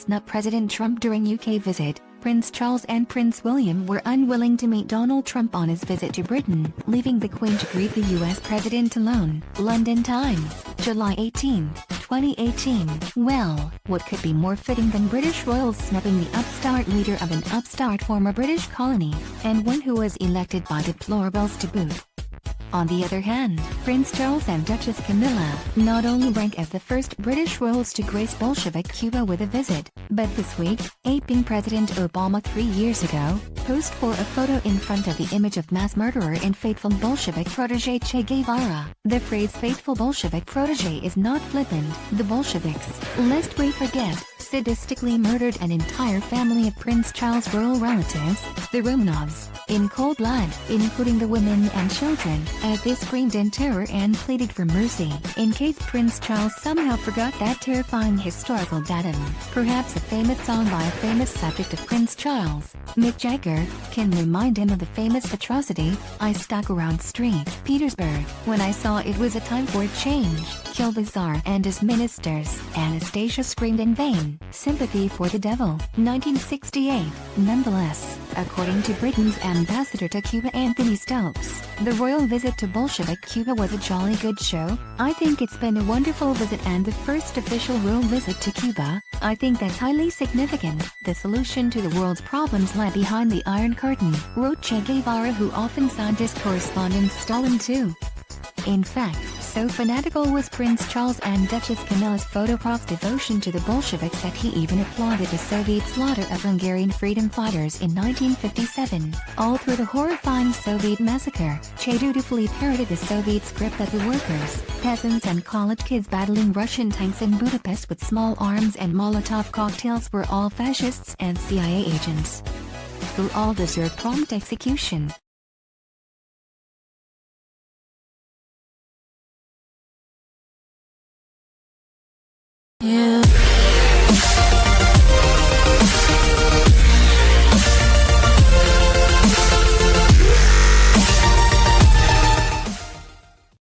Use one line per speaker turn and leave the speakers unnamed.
snub President Trump during UK visit. Prince Charles and Prince William were unwilling to meet Donald Trump on his visit to Britain, leaving the Queen to greet the US President alone. London Times, July 18, 2018. Well, what could be more fitting than British royals snubbing the upstart leader of an upstart former British colony, and one who was elected by deplorables to boot. On the other hand, Prince Charles and Duchess Camilla not only rank as the first British royals to grace Bolshevik Cuba with a visit, but this week, aping President Obama 3 years ago, posed for a photo in front of the image of mass murderer and faithful Bolshevik protege Che Guevara. The phrase faithful Bolshevik protege is not flippant. The Bolsheviks, lest we forget, sadistically murdered an entire family of Prince Charles' royal relatives, the Romanovs, in cold blood, including the women and children, as they screamed in terror and pleaded for mercy. In case Prince Charles somehow forgot that terrifying historical datum, perhaps a famous song by a famous subject of Prince Charles, Mick Jagger, can remind him of the famous atrocity, I stuck around St. Petersburg, when I saw it was a time for a change, kill the Tsar and his ministers. Anastasia screamed in vain, sympathy for the devil, 1968. Nonetheless, according to Britain's ambassador to Cuba Anthony Stokes, the royal visit to Bolshevik Cuba was a jolly good show. I think it's been a wonderful visit and the first official royal visit to Cuba. I think that's highly significant. The solution to the world's problems lie behind the Iron Curtain, wrote Che Guevara, who often signed his correspondence Stalin too. In fact, so fanatical was Prince Charles and Duchess Camilla's photoprops devotion to the Bolsheviks that he even applauded the Soviet slaughter of Hungarian freedom fighters in 1957. All through the horrifying Soviet massacre, Che dutifully parroted the Soviet script that the workers, peasants and college kids battling Russian tanks in Budapest with small arms and Molotov cocktails were all fascists and CIA agents, who all deserve prompt execution.